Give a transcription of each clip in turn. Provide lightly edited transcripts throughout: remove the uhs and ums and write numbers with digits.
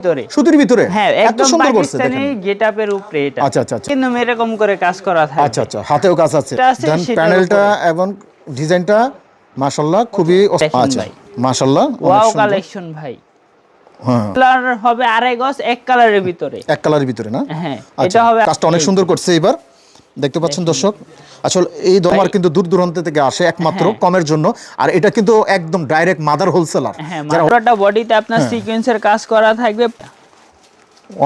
ভিতরে সুতির ভিতরে হ্যাঁ এত একদম সুন্দর করছে পাকিস্তানি দেখেন। গেটআপের উপরে এটা আচ্ছা আচ্ছা আচ্ছা কিন্তু এরকম করে কাজ করা থাকে আচ্ছা আচ্ছা হাতেও কাজ আছে এটা আছে, দেন সেটার প্যানেলটা উপরে। এবং ডিজাইনটা মাশাআল্লাহ খুবই দেখেন আচ্ছা ভাই। মাশাআল্লাহ অনেক ওয়াও সুন্দর কালেকশন ভাই। হ্যাঁ কালার হবে আড়াই গজ এক কালারের ভিতরে। এক কালারের ভিতরে না হ্যাঁ আচ্ছা এটা হবে কাজটা অনেক এই সুন্দর যে। করছে এবার দেখতে পাচ্ছেন দেখেন। দর্শক আসলে এই দরবার ভাই- কিন্তু দূর দূরান্ত থেকে আসে একমাত্র হ্যাঁ। কমের জন্য আর এটা কিন্তু একদম ডাইরেক্ট মাদার হোলসেলার হ্যাঁ পুরোটা বডিতে আপনার সিকোয়েন্সের কাজ করা থাকবে।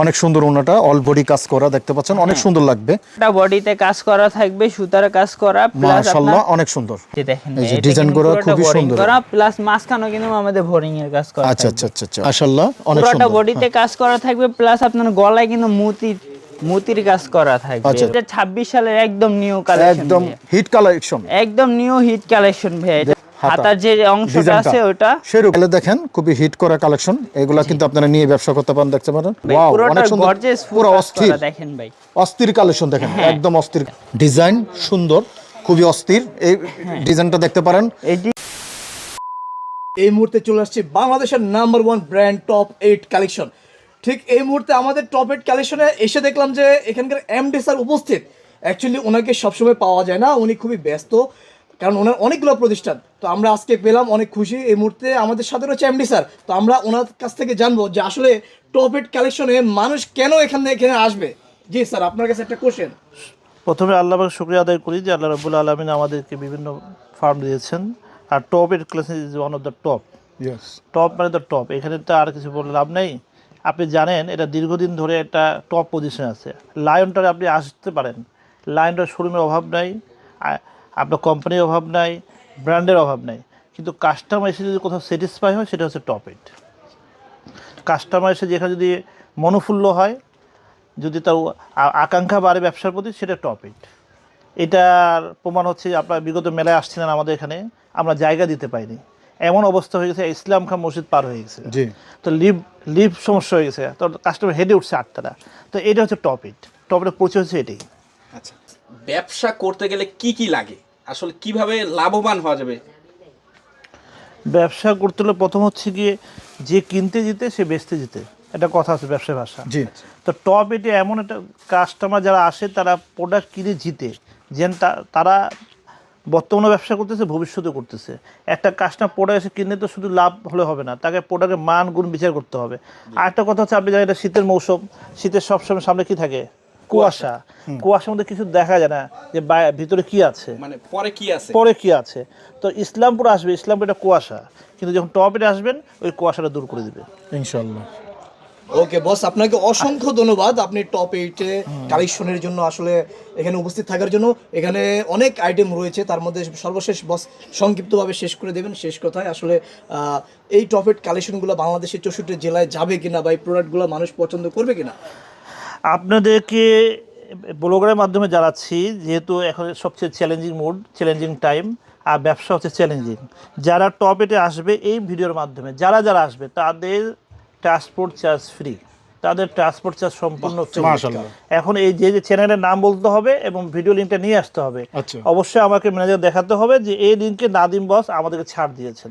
অনেক সুন্দর ওনাটা অল বডি কাজ করা দেখতে পাচ্ছেন অনেক সুন্দর লাগবে এটা বডিতে কাজ করা থাকবে সুতার কাজ করা প্লাস মাশাআল্লাহ আপনার অনেক সুন্দর যে দেখেন এই যে এটা ডিজাইন কিন্তু করা পুরোটা খুবই boring সুন্দর করা প্লাস মাঝখানেও কিন্তু আমাদের বোরিং এর কাজ করা আচ্ছা থাকবে। আচ্ছা আচ্ছা আচ্ছা মাশাআল্লাহ অনেক পুরোটা সুন্দর বডিতে কাজ করা থাকবে প্লাস আপনার গলায় কিন্তু মুতির কাজ করা থাকবে। আচ্ছা। এটা 26 সালের একদম নিউ কালেকশন একদম হিট কালেকশন একদম নিউ হিট কালেকশন ভাই। এটা হাতা। হাতার যে অংশটা ডিজাইনটা। আছে ওটা সেরকম দেখেন খুবই হিট করা কালেকশন এগুলা কিন্তু আপনারা নিয়ে ব্যবসা করতে পারেন দেখতে পারেন ভাই, ওয়াও পুরোটা অনেক সুন্দর গর্জিয়াস পুরো অস্থির দেখেন ভাই। অস্থির কালেকশন দেখেন একদম অস্থির ডিজাইন সুন্দর খুবই অস্থির এই ডিজাইনটা দেখতে পারেন এটি এই মুহূর্তে চলে আসছে বাংলাদেশের নাম্বার 1 ব্র্যান্ড টপ 8 কালেকশন। ঠিক এই মুহূর্তে আমাদের টপ 8 কালেকশনে এসে দেখলাম যে এখানকার এমডি স্যার উপস্থিত। অ্যাকচুয়ালি ওনাকে সবসময় পাওয়া যায় না, উনি খুবই ব্যস্ত, কারণ ওনার অনেকগুলো প্রতিষ্ঠান। তো আমরা আজকে পেলাম, অনেক খুশি। এই মুহূর্তে আমাদের সাথে রয়েছে এমডি স্যার। তো আমরা ওনার কাছ থেকে জানবো যে আসলে টপ 8 কালেকশনে মানুষ কেন এখানে আসবে। জি স্যার, আপনার কাছে একটা কোশ্চেন। প্রথমে আল্লাহর শুকরিয়া আদায় করি যে আল্লাহ রাব্বুল আলামিন আমাদেরকে বিভিন্ন ফার্ম দিয়েছেন আর টপ এর class is one of the top. Top মানে দ্য টপ, এখানে তো আর কিছু বলে লাভ নেই। আপনি জানেন এটা দীর্ঘদিন ধরে একটা টপ পজিশন আছে। লায়নটারে আপনি আসতে পারেন, লায়নটার শোরুমের অভাব নাই, আপনার কোম্পানির অভাব নাই, ব্র্যান্ডের অভাব নাই, কিন্তু কাস্টমার এসে যদি কোথাও স্যাটিসফাই হয় সেটা হচ্ছে টপ এইট। কাস্টমার এসে যেখানে যদি মনোফুল্ল হয়, যদি তার আকাঙ্ক্ষা বাড়ে ব্যবসার প্রতি, সেটা টপ এইট। এটার প্রমাণ হচ্ছে আপনার বিগত মেলায় আসছিলেন আমাদের এখানে, আমরা জায়গা দিতে পাইনি, এমন অবস্থা হয়ে গেছে ইসলাম খান মসজিদ পার হয়ে গেছে। জি তো লিফট সমস্যা হয়ে গেছে, তো কাস্টমার হেডে উঠছে আটটারা। তো এটা হচ্ছে টপ এইট, টপ এইটের পরিচয় হচ্ছে এটাই। আচ্ছা, ব্যবসা করতে গেলে কি কি লাগে, আসলে কিভাবে লাভবান হওয়া যাবে? ব্যবসা করতে হলে প্রথম হচ্ছে গিয়ে যে কিনতে জিতে সে বেচতে জিতে, এটা কথা আছে ব্যবসার ভাষা। জি তো টপ এটা এমন একটা কাস্টমার যারা আসে তারা প্রোডাক্ট কিনে জিতে, যেন তারা বর্তমানে ব্যবসা করতেছে, ভবিষ্যতে করতেছে। একটা কাস্টমার প্রোডাক্ট এসে কিনলে তো শুধু লাভ হলে হবে না, তাকে প্রোডাক্টের মান গুণ বিচার করতে হবে। আর একটা কথা হচ্ছে, আপনি জানেন এটা শীতের মৌসুম, শীতের সবসময় সামনে কি থাকে? কুয়াশা। কুয়াশার মধ্যে কিছু দেখা যায় না যে ভিতরে কি আছে, মানে পরে কি আছে। পরে কি আছে। তো ইসলামপুর আসবে, ইসলামপুর এটা কুয়াশা, কিন্তু যখন টপ এটা আসবেন ওই কুয়াশাটা দূর করে দিবে ইনশাআল্লাহ। ওকে বস, আপনাকে অসংখ্য ধন্যবাদ। আপনি টপ 8 কালেকশনের জন্য আসলে এখানে উপস্থিত থাকার জন্য। এখানে অনেক আইটেম রয়েছে, তার মধ্যে সর্বশেষ বস সংক্ষিপ্তভাবে শেষ করে দেবেন। শেষ কথায় আসলে এই টপ 8 কালেকশনগুলো বাংলাদেশের 64 জেলায় যাবে কিনা বা এই প্রোডাক্টগুলো মানুষ পছন্দ করবে কিনা আপনাদেরকে ব্লগের মাধ্যমে জানাচ্ছি, যেহেতু এখন সবচেয়ে চ্যালেঞ্জিং মুড, চ্যালেঞ্জিং টাইম, আর ব্যবসা হচ্ছে চ্যালেঞ্জিং। যারা টপ এটে আসবে এই ভিডিওর মাধ্যমে, যারা আসবে তাদের ট্রান্সপোর্ট চার্জ ফ্রি, তাদের ট্রান্সপোর্ট চার্জ সম্পূর্ণ ফ্রি। মাশাআল্লাহ। এখন এই যে চ্যানেলের নাম বলতে হবে এবং ভিডিও লিঙ্কটা নিয়ে আসতে হবে। আচ্ছা। অবশ্যই আমাকে ম্যানেজার দেখাতে হবে যে এই লিঙ্কে নাদিম বস আমাদেরকে ছাড় দিয়েছেন।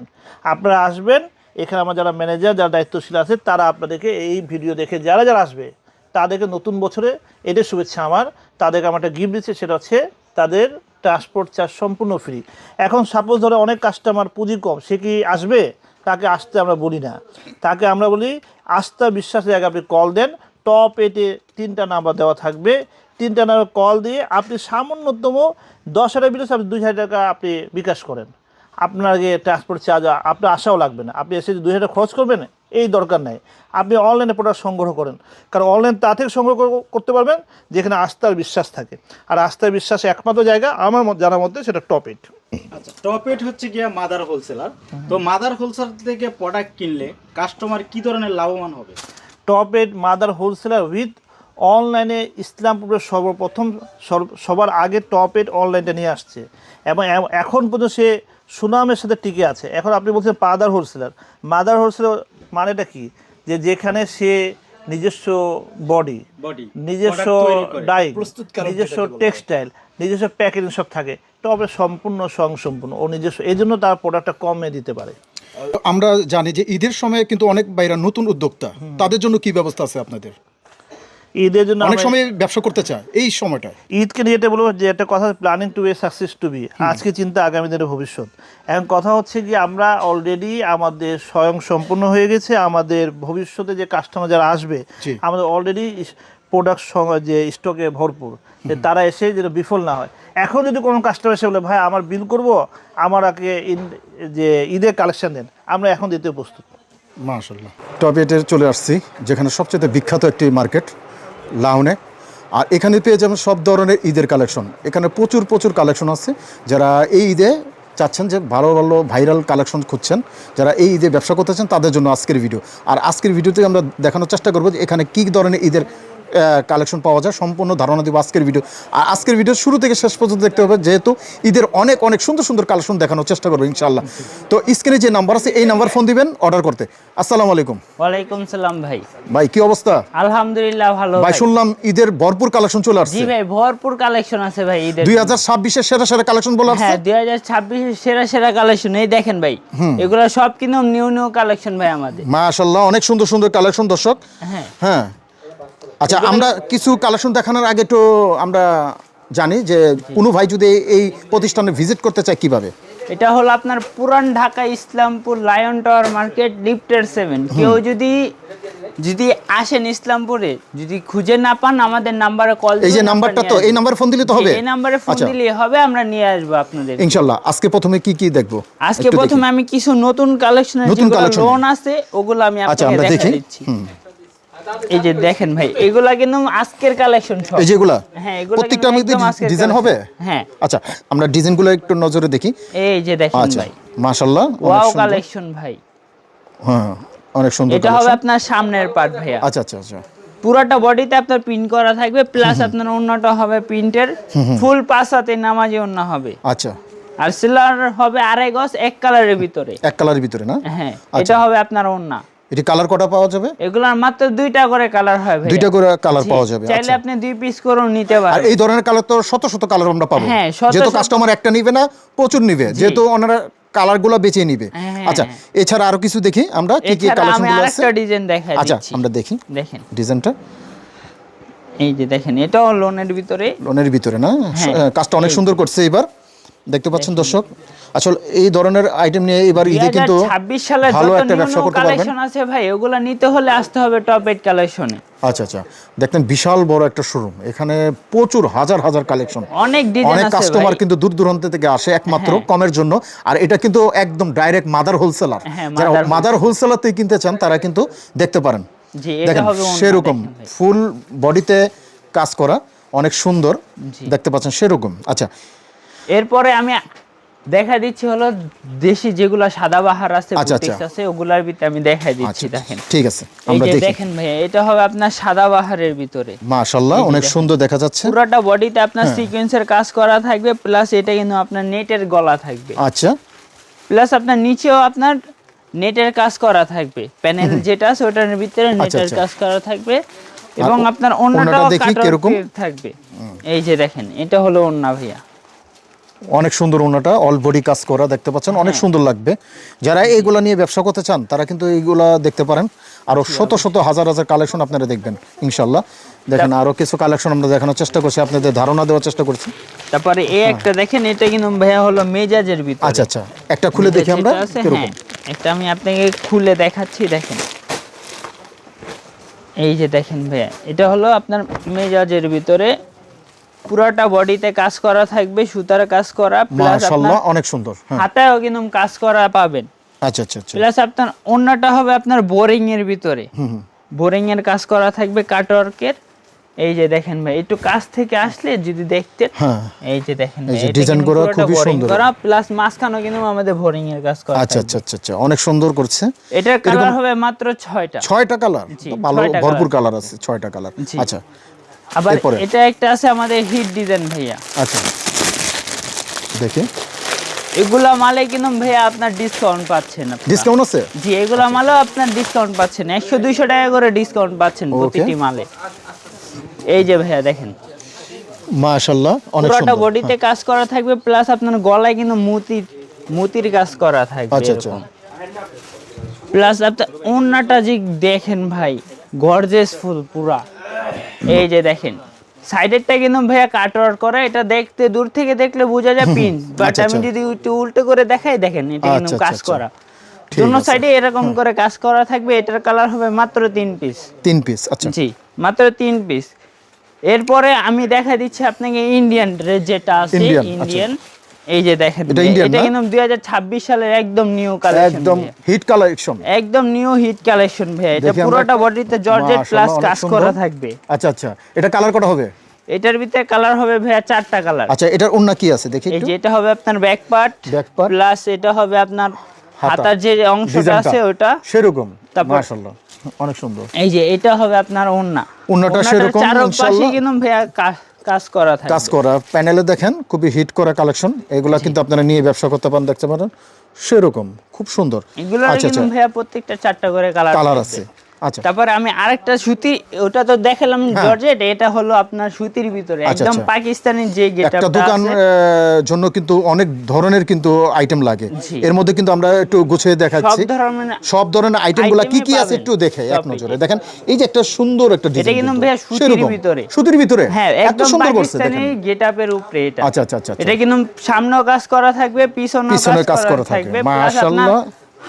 আপনারা আসবেন, এখানে আমার যারা ম্যানেজার, যারা দায়িত্বশীল আছে, তারা আপনাদেরকে এই ভিডিও দেখে যারা আসবে তাদেরকে নতুন বছরে এদের শুভেচ্ছা আমার, তাদেরকে আমার একটা গিফট দিচ্ছে, সেটা হচ্ছে তাদের ট্রান্সপোর্ট চার্জ সম্পূর্ণ ফ্রি। এখন সাপোজ ধরো অনেক কাস্টমার পুঁজি কম, সে কি আসবে? তাকে আসতে আমরা বলি না, তাকে আমরা বলি আস্থা বিশ্বাসের জায়গায় আপনি কল দেন। টপ 8-এ 3টা নাম্বার দেওয়া থাকবে, 3টা নাম্বার কল দিয়ে আপনি সামান্যতম 10,000 বিকাশ, আপনি 2,000 টাকা আপনি বিকাশ করেন। আপনার আগে ট্রান্সপোর্ট চার্জ আপনার আশাও লাগবে না, আপনি এসে 2,000 টাকা খরচ করবেন এই দরকার নেই। আপনি অনলাইনে প্রোডাক্ট সংগ্রহ করেন, কারণ অনলাইন তা থেকে সংগ্রহ করতে পারবেন যেখানে আস্থার বিশ্বাস থাকে। আর আস্থার বিশ্বাস একমাত্র জায়গা আমার জানার মধ্যে সেটা টপ 8। আচ্ছা, টপ 8 হচ্ছে গিয়া মাদার হোলসেলার। তো মাদার হোলসেলার থেকে প্রোডাক্ট কিনলে কাস্টমার কি ধরনের লাভবান হবে? টপ 8 মাদার হোলসেলার উইথ অনলাইনে ইসলামপুরের সর্বপ্রথম সবার আগে টপ 8 অনলাইনটা নিয়ে আসছে এবং এখন পর্যন্ত সে সুনামের সাথে টিকে আছে। এখন আপনি বলছেন মাদার হোলসেলার মানেটা কি? যে যেখানে সে নিজস্ব বডি, নিজস্ব ডাই, নিজস্ব টেক্সটাইল, নিজস্ব প্যাকেজিং সব থাকে, টপে সম্পূর্ণ স্বয়ংসম্পূর্ণ ও নিজস্ব, এই জন্য তার প্রোডাক্টটা কমে দিতে পারে। আমরা জানি যে ঈদের সময় কিন্তু অনেক বাইরা নতুন উদ্যোক্তা, তাদের জন্য কি ব্যবস্থা আছে আপনাদের? ঈদের জন্য অনেক সময় ব্যবসা করতে চায় এই সময়টা। ঈদকে নিয়ে এটা বলবো যে একটা কথা, planning to be success to be, আজকে চিন্তা আগামী দিনের ভবিষ্যৎ। এখন কথা হচ্ছে কি আমরা অলরেডি আমাদের স্বয়ং সম্পূর্ণ হয়ে গেছে, আমাদের ভবিষ্যতে যে কাস্টমার যারা আসবে আমাদের অলরেডি প্রোডাক্ট যে স্টকে ভরপুর, যে তারা এসে যেন বিফল না হয়। এখন যদি কোনো কাস্টমার এসে বলে ভাই আমার বিল করব, আমার আগে যে ঈদের কালেকশন দেন, আমরা এখন দিতে প্রস্তুত। মাশাআল্লাহ। টপ 8-এ চলে আসছি, যেখানে সবচেয়ে বিখ্যাত একটি মার্কেট লাউনে। আর এখানে পেয়ে যাবেন সব ধরনের ঈদের কালেকশন। এখানে প্রচুর কালেকশন আছে। যারা এই ঈদে চাচ্ছেন যে ভালো ভাইরাল কালেকশন খুঁজছেন, যারা এই ঈদে ব্যবসা করতেছেন, তাদের জন্য আজকের ভিডিও। আর আজকের ভিডিওতে আমরা দেখানোর চেষ্টা করবো যে এখানে কী ধরনের ঈদের কালেকশন পাওয়া যায়, সম্পূর্ণ ধারণা দেবো আজকের ভিডিও। আর আজকের ভিডিও শুরু থেকে শেষ পর্যন্ত দেখতে হবে, যেহেতু ঈদের অনেক সুন্দর কালেকশন দেখানোর চেষ্টা করবো ইনশাআল্লাহ। তো স্ক্রিনে যে নাম্বার আছে এই নাম্বার ফোন দিবেন অর্ডার করতে। আসসালামু আলাইকুম। ওয়ালাইকুম সালাম ভাই। ভাই কি অবস্থা? আলহামদুলিল্লাহ ভালো ভাই। শুনলাম ঈদের ভরপুর কালেকশন চলে আসছে। জি ভাই, ভরপুর কালেকশন আছে ভাই ঈদের। 2026 এর সেরা কালেকশন বলা আছে। হ্যাঁ, 2026 এর সেরা কালেকশন। এই দেখেন ভাই, এগুলো সব কিন্তু নিউ কালেকশন ভাই আমাদের। মাশাআল্লাহ, অনেক সুন্দর কালেকশন দর্শক। হ্যাঁ আচ্ছা, আমরা কিছু কালেকশন দেখানোর আগে তো আমরা জানি যে কোনো ভাই যদি এই প্রতিষ্ঠানে ভিজিট করতে চায় কিভাবে? এটা হলো আপনার পুরান Dhaka Islampur Lion Tower market লিফটের 7। কেউ যদি আসেন ইসলামপুরে, যদি খুঁজে না পান আমাদের নাম্বারে কল দিন। এই যে নাম্বারটা, তো এই নাম্বারে ফোন দিলে তো হবে? এই নাম্বারে ফোন দিলেই হবে, আমরা নিয়ে আসবো আপনাদের ইনশাআল্লাহ। আজকে প্রথমে কি দেখবো? আজকে প্রথমে আমি কিছু নতুন কালেকশনের লোন আছে ওগুলো আমি আপনাকে দেখাই দিচ্ছি। এই যে দেখেন ভাই, এগুলা কিন্তু আজকের কালেকশন সব। এই যেগুলা? হ্যাঁ, এগুলা প্রত্যেকটা আমাদের ডিজাইন হবে? হ্যাঁ। আচ্ছা, আমরা ডিজাইনগুলো একটু নজরে দেখি। এই যে দেখেন ভাই, মাশাআল্লাহ, ওয়াও কালেকশন ভাই। হ্যাঁ, অনেক সুন্দর। এটা হবে আপনার সামনের পার্ট ভাইয়া। আচ্ছা। পুরোটা বডিতে আপনার প্রিন্ট করা থাকবে, প্লাস আপনার ওন্নাটা হবে প্রিন্টের, ফুল 5 হাতে নামাজি ওন্না হবে। আচ্ছা। আর সিলার হবে 2.5 গজ, এক কালারের ভিতরে। এক কালারের ভিতরে না? হ্যাঁ, এটা হবে আপনার ওন্না। এটি কালার কটা পাওয়া যাবে? এগুলার মাত্র 2টা করে কালার হয় ভাই। 2টা করে কালার পাওয়া যাবে। চাইলে আপনি 2 পিস করেও নিতে পারেন। আর এই ধরনের কালার তো শত কালার আমরা পাবো। হ্যাঁ, যেহেতু কাস্টমার একটা নিবে না, প্রচুর নিবে, যেহেতু ওনারা কালারগুলো বেছে নিবে। আচ্ছা, এছাড়া আরো কিছু দেখি আমরা কি কালেকশনগুলো আছে। আরেকটা ডিজাইন দেখাই দিচ্ছি। আচ্ছা, আমরা দেখি। দেখেন ডিজাইনটা। এই যে দেখেন, এটাও লোনের ভিতরে না? কাজটা অনেক সুন্দর করছে এবার, দেখতে পাচ্ছেন দর্শক। আসলে এই ধরনের আইটেম নিয়ে এবার ঈদে কিন্তু 2026 সালে ভালো যত একটা ব্যবসা করতে পারবেন। কালেকশন আছে ভাই, ওগুলা নিতে হলে আসতে হবে টপ 8 কালেকশনে। আচ্ছা, দেখতেন বিশাল বড় একটা শোরুম, এখানে প্রচুর হাজার কালেকশন, অনেক ডিজাইন আছে। অনেক কাস্টমার কিন্তু দূর দূরান্ত থেকে আসে একমাত্র কমের জন্য। আর এটা কিন্তু একদম ডাইরেক্ট মাদার হোলসেলার। যারা মাদার হোলসেলার থেকে কিনতে চান তারা কিন্তু দেখতে পারেন। দেখেন সেরকম ফুল বডিতে কাজ করা, অনেক সুন্দর দেখতে পাচ্ছেন সেরকম। আচ্ছা, এরপরে আমি দেখা দিচ্ছি হলো দেশি যেগুলা সাদাবাহার আছে, বুটিক্স আছে, ওগুলার ভিতরে আমি দেখাই দিচ্ছি। দেখেন, ঠিক আছে, আমরা দেখি। দেখেন ভাই, এটা হবে আপনার সাদাবাহারের ভিতরে। মাশাআল্লাহ, অনেক সুন্দর দেখা যাচ্ছে। পুরোটা বডিতে আপনার সিকোয়েন্সের কাজ করা থাকবে, প্লাস এটা কিন্তু আপনার নেটের গলা থাকবে। আচ্ছা, প্লাস আপনার নিচেও আপনার নেটের কাজ করা থাকবে, প্যানেল যেটা আছে ওটার ভিতরে নেটের কাজ করা থাকবে, এবং আপনার ওন্নাটাও কাটওয়ার্ক থাকবে। এই যে দেখেন, এটা হলো ওন্না ভাইয়া, অনেক সুন্দর ওন্নাটা, অল বডি কাজ করা, দেখতে পাচ্ছেন অনেক সুন্দর লাগবে। যারা এইগুলা নিয়ে ব্যবসা করতে চান তারা কিন্তু এইগুলা দেখতে পারেন। আরো শত হাজার কালেকশন আপনারা দেখবেন ইনশাআল্লাহ। দেখেন, আরো কিছু কালেকশন আমরা দেখানোর চেষ্টা করছি, আপনাদের ধারণা দেওয়ার চেষ্টা করছি। তারপরে এই একটা দেখেন, এটা কিন্তু ভাইয়া হলো মেজাজের ভিতরে। আচ্ছা, একটা খুলে দেখি আমরা কিরকম। একটা আমি আপনাকে খুলে দেখাচ্ছি। দেখেন, এই যে দেখেন ভাইয়া, এটা হলো আপনার মেজাজের ভিতরে, পুরোটা বডিতে কাজ করা থাকবে, সুতার কাজ করা, প্লাস মাশাআল্লাহ অনেক সুন্দর। হাতায়ও কিন্তু কাজ করা পাবেন। আচ্ছা, প্লাস আপনার ওন্নাটা হবে আপনার বোরিং এর ভিতরে, বোরিং এর কাজ করা থাকবে কাটওয়ার্কের। এই যে দেখেন ভাই, একটু কাছ থেকে আসলে যদি দেখতে, এই যে দেখেন ভাই, এই ডিজাইন করা খুবই সুন্দর, প্লাস মাঝখানেও কিন্তু আমাদের বোরিং এর কাজ করা। আচ্ছা, অনেক সুন্দর করছে। এটার কালার হবে মাত্র 6টা কালার, ভালো ভরপুর কালার আছে, 6টা কালার। আচ্ছা, আবার এটা একটা আছে আমাদের হিট ডিজাইন ভাইয়া। আচ্ছা, দেখি এগুলা মালে কিন্তু ভাইয়া আপনার ডিসকাউন্ট পাচ্ছেন। ডিসকাউন্ট আছে? জি, এগুলা মালেও আপনার ডিসকাউন্ট পাচ্ছেন, 100-200 টাকা করে ডিসকাউন্ট পাচ্ছেন প্রতিটি মালে। এই যে ভাইয়া দেখেন, মাশাআল্লাহ অনেক সুন্দর। পুরোটা বডিতে কাজ করা থাকবে, প্লাস আপনার গলায় কিন্তু মুতির কাজ করা থাকবে। আচ্ছা, প্লাস আপনার ওন্নাটা যে দেখেন ভাই, গর্জিয়াস ফুল পুরা। এই যে দেখেন সাইডেরটা কিন্তু ভাইয়া কাটওয়ার্ক করা, এটা দেখতে দূর থেকে দেখলে বোঝা যায় পিন, বাট আচ্ছা, আমি আচ্ছা। যদি একটু উল্টো করে দেখাই, দেখেন এটা কিন্তু আচ্ছা, কাজ আচ্ছা, করা। ঠিক দুনো আছে। সাইডে এরকম করে কাজ করা থাকবে। এটার কালার হবে মাত্র 3 পিস। 3 পিস, আচ্ছা। জি, মাত্র 3 পিস। এরপরে আমি দেখা দিচ্ছি আপনাকে ইন্ডিয়ান ড্রেস যেটা আছে, ইন্ডিয়ান, ইন্ডিয়ান। এই যে দেখেন এটা ইন্ডিয়ান এটা না? কিন্তু 2026 সালের একদম নিউ কালেকশন, একদম হিট কালেকশন। একদম নিউ হিট কালেকশন ভাইয়া। এটা দেখি আমরা পুরোটা একটা- বডিতে জর্জেট মাশাআল্লাহ, প্লাস অনেক কাজ সুন্দর। করা থাকবে। আচ্ছা আচ্ছা, এটা কালার কটা হবে? এটার ভিতরে কালার হবে ভাইয়া 4টা কালার। আচ্ছা, এটার ওন্না কি আছে দেখি এই একটু। যে এটা হবে আপনার back part, Back part, plus এটা হবে আপনার হাতা। হাতার যে অংশটা ডিজাইনটা আছে ওটা। সেরকম, তারপর- মাশাআল্লাহ অনেক সুন্দর। এই যে এটা হবে আপনার ওন্না। ওন্নাটা সেরকম চারপাশে ইনশাআল্লাহ কিন্তু ভাইয়া কাজ করা থাকবে। কাজ করা। প্যানেলে দেখেন খুবই হিট করা কালেকশন, এগুলা কিন্তু আপনারা নিয়ে ব্যবসা করতে পারেন, দেখতে পারেন সেরকম খুব সুন্দর। এগুলোর আচ্ছা কিন্তু আচ্ছা, ভাইয়া প্রত্যেকটা 4টা করে কালার কালার আছে। আচ্ছা তারপরে আমি আরেকটা সুতি, ওটা তো দেখালাম জর্জেট, এটা হলো আপনার সুতির ভিতরে আচ্ছা, একদম আচ্ছা। পাকিস্তানি যে একটা গেটআপটা দোকান আছে। জন্য কিন্তু অনেক ধরনের কিন্তু আইটেম লাগে, জি। এর মধ্যে কিন্তু আমরা একটু গুছিয়ে দেখাচ্ছি সব ধরনের আইটেমগুলো কি কি আছে, একটু দেখে এক নজরে দেখেন। এই যে একটা সুন্দর একটা ডিজাইন, এটা কিন্তু ভাইয়া সুতির ভিতরে। সুতির ভিতরে, হ্যাঁ, এত একদম সুন্দর করছে পাকিস্তানি দেখেন। গেটআপের উপরে এটা। আচ্ছা আচ্ছা আচ্ছা, এটা কিন্তু সামনেও কাজ করা থাকবে, পিছনেও পিছনেও কাজ কাজ করা করা থাকবে। থাকবে, প্লাস আপনার মাশাআল্লাহ।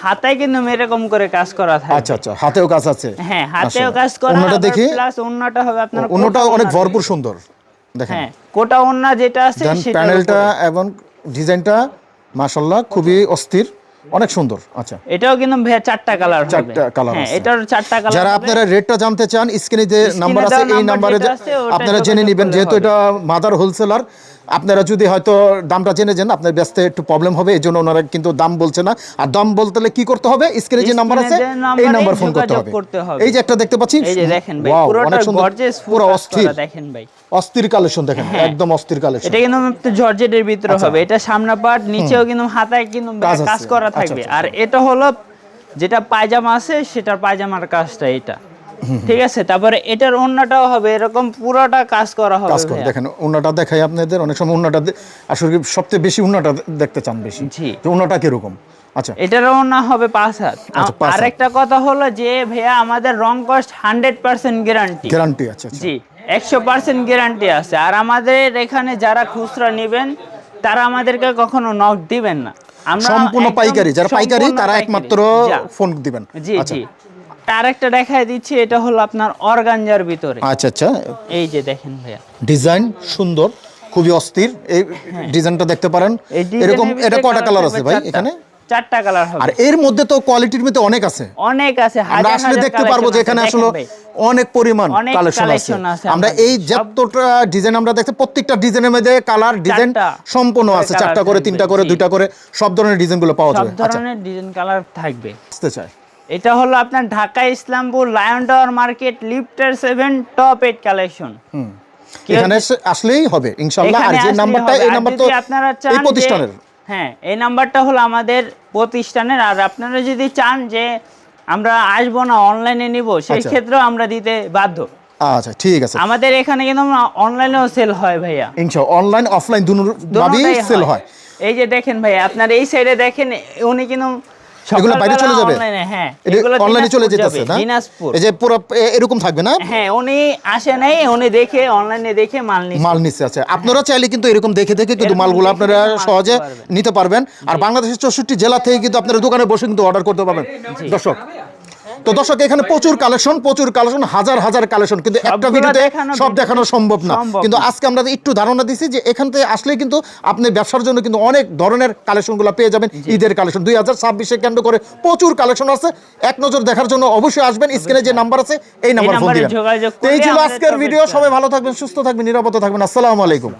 হাতায় কিন্তু এরকম করে কাজ করা থাকবে। আচ্ছা আচ্ছা, হাতেও কাজ আছে। হ্যাঁ, হাতেও মাশাআল্লাহ। কাজ করা, ওন্নাটা দেখি, প্লাস ওন্নাটা হবে আপনার ওন্নাটা কোটা অনেক ওন্না ভরপুর থাকবে। সুন্দর দেখেন। হ্যাঁ, কোটা ওন্না যেটা আছে দেন সেটা প্যানেলটা এবং ডিজাইনটা মাশাআল্লাহ খুবই অস্থির, অনেক সুন্দর। আচ্ছা, এটাও কিন্তু ভাইয়া 4টা কালার হবে। 4টা কালার হ্যাঁ, আছে। এটার 4টা কালার। যারা আপনারা রেটটা জানতে চান, স্ক্রিনে যে নাম্বার আছে দেওয়া এই নাম্বার নাম্বারে যেটা আছে, ওটা আপনারা জেনে যোগাযোগ নেবেন। করলে যেহেতু হবে। এটা মাদার হোলসেলার, আপনারা যদি হয়তো দামটা জেনে যান, আপনার ব্যস্ত একটু প্রবলেম হবে, এই জন্য ওনারা কিন্তু দাম বলছে না। আর দাম বলতে হলে কি করতে হবে, স্ক্রিনে যে নাম্বার আছে স্ক্রিনে যে এই নাম্বারে নাম্বার ফোন করতে যোগাযোগ করতে হবে। হবে। এই যে একটা দেখতে পাচ্ছি, এই যে দেখেন ভাই, ওয়াও, পুরোটা অনেক সুন্দর, গর্জিয়াস পুরো অস্থির, দেখেন ভাই। অস্থির কালেকশন দেখেন, একদম অস্থির কালেকশন। এটা কিন্তু একটু জর্জেটের ভিতরে হবে। এটা সামনে পার্ট, নিচেও কিন্তু হাতায় কিন্তু কাজ কাজ আছে। করা আচ্ছা, থাকবে। আচ্ছা, আর এটা হলো যেটা পায়জামা আছে, সেটার পায়জামার কাজটা এটা, ঠিক আছে। তারপরে এটার ওন্নাটাও হবে এরকম পুরোটা কাজ করা হবে কাজ করে ভাইয়া। দেখেন, উন্নাটা দেখাই আপনাদের। অনেক সময় উন্নাটা আসলে কি সবচেয়ে বেশি উন্নাটা দেখতে চান বেশি, জি। যে উন্নাটা কিরকম। আচ্ছা, এটার ওন্না হবে 5 হাত। আচ্ছা, 5 হাত। আরেকটা কথা হলো যে ভাইয়া আমাদের রং কস্ট 100% গ্যারান্টি। গ্যারান্টি আছে। আচ্ছা, জি, 100% গ্যারান্টি আছে। আর আমাদের এখানে যারা খুচরা নেবেন তারা আমাদেরকে কখনো নক দিবেন না। আমরা সম্পূর্ণ একদম পাইকারি, যারা পাইকারি সম্পূর্ণ তারা পাইকারি। একমাত্র যা। ফোন দিবেন। জি আচ্ছা জি। আরেকটা দেখায় দিচ্ছি, এটা হলো আপনার অর্গানজার ভিতরে। আচ্ছা আচ্ছা, এই যে দেখেন ভাইয়া, ডিজাইন সুন্দর, খুবই অস্থির। এই ডিজাইনটা দেখতে পারেন। এই এরকম ডিজাইনের এটা ভিতরে কয়টা কালার থাকবে আছে ভাই 4টা। এখানে? 4টা কালার হবে। আর এর মধ্যে তো কোয়ালিটির মধ্যে অনেক আছে, অনেক আছে, আমরা হাজার আসলে হাজার দেখতে পারবো যে collection এখানে আছে। আসলে দেখেন ভাই, অনেক পরিমাণ অনেক কালেকশন আছে। collection আছে আমরা আমাদের। এই যতটা ডিজাইন আমরা দেখতে, প্রত্যেকটা ডিজাইনের মধ্যে কালার ডিজাইন 4টা সম্পূর্ণ করে আছে, colour 4টা করে, থাকবে, 3টা করে, জি। 2টা করে, সব ধরনের ডিজাইনগুলো পাওয়া সব যাবে। আচ্ছা, ধরনের ডিজাইন কালার থাকবে। আসতে চাই। এটা হলো আপনার Dhaka Islampur Lion Tower market lifter 7 top 8 collection. এখানে আসলেই হবে ইনশাআল্লাহ। আর এখানে যে আসলেই নাম্বারটা, হবে। এই আর নাম্বার যদি তো আপনারা চান এই যে- প্রতিষ্ঠানের। হ্যাঁ, এই নাম্বারটা হলো আমাদের প্রতিষ্ঠানের। আর আপনারা যদি চান যে আমরা আসবো না, অনলাইনে নিব, সেই আচ্ছা। ক্ষেত্রেও আমরা দিতে বাধ্য। আচ্ছা, ঠিক আছে। আমাদের এখানে কিন্তু অনলাইনেও সেল হয় ভাইয়া, ইনশাআল্লাহ অনলাইন অফলাইন দুটোভাবেই দোনোটাই সেল হয়। এই যে দেখেন ভাইয়া, আপনার এই সাইডে দেখেন, উনি কিন্তু এগুলো বাইরে চলে যাবে? অনলাইনে, হ্যাঁ, এটা এগুলো অনলাইনে চলে দিনাজপুর যেতেছে যাবে, না? দিনাজপুর। এই যে পুরো এরকম থাকবে না? হ্যাঁ, উনি আসে নাই, উনি দেখে অনলাইনে দেখে মাল নিচ্ছে। মাল নিচ্ছে। আছে আপনারা চাইলে কিন্তু এরকম দেখে দেখে কিন্তু এরকম মালগুলো দেখে আপনারা দেখে মাল সহজে নিতে পারবেন। নিতে পারবেন। আর বাংলাদেশের 64 জেলা থেকে কিন্তু আপনারা দোকানে বসে কিন্তু অর্ডার করতে পারবেন। দর্শক, তো দর্শক এখানে প্রচুর কালেকশন, হাজার হাজার কালেকশন, কিন্তু একটা সবগুলো ভিডিওতে দেখানো সব দেখানো সম্ভব না। সম্ভব কিন্তু না। আজকে আমরা একটু ধারণা দিছি যে এখান থেকে আসলে কিন্তু আপনি ব্যবসার জন্য কিন্তু অনেক ধরনের কালেকশনগুলো পেয়ে যাবেন। ঈদের কালেকশন 2026 কেন্দ্র করে প্রচুর কালেকশন আছে। এক নজর দেখার জন্য অবশ্যই আসবেন। স্ক্রিনে যে নাম্বার আছে এই নাম্বার ফোন নাম্বারে দিবেন। যোগাযোগ তো এই করলে ছিল আমাদের আজকের তবে ভিডিও। একটা- সবাই ভালো থাকবেন, সুস্থ থাকবেন, নিরাপদে থাকবেন। আসসালামু আলাইকুম।